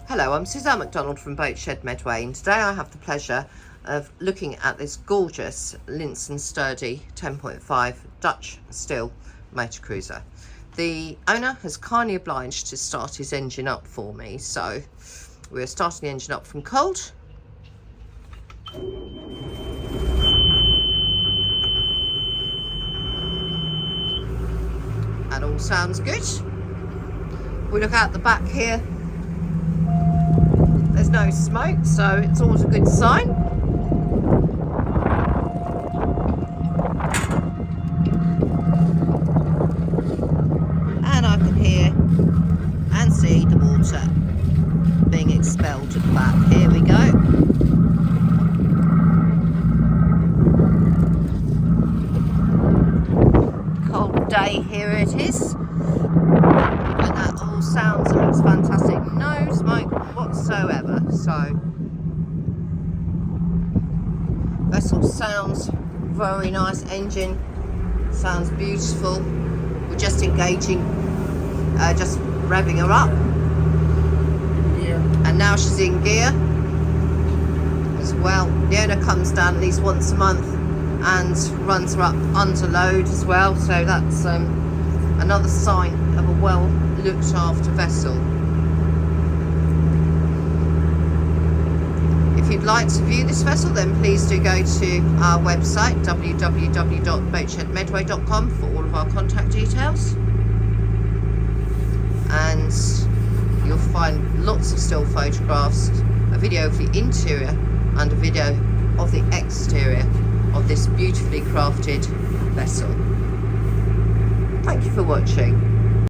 Hello, I'm Suzanne McDonald from Boatshed Medway, and today I have the pleasure of looking at this gorgeous Linssen sturdy 10.5 Dutch steel motor cruiser. The owner has kindly obliged to start his engine up for me, so we're starting the engine up from cold. That all sounds good. We look out the back here. There's no smoke, so it's always a good sign. And I can hear and see the water being expelled at the back. Here we go. Cold day, here it is. And that all sounds and looks fantastic. No smoke whatsoever. So, vessel sounds very nice. Engine sounds beautiful. We're just engaging, just revving her up. Yeah. And now she's in gear as well. The owner comes down at least once a month and runs her up under load as well. So that's another sign of a well looked after vessel. If you'd like to view this vessel, then please do go to our website www.boatshedmedway.com for all of our contact details, and you'll find lots of still photographs, a video of the interior and a video of the exterior of this beautifully crafted vessel. Thank you for watching.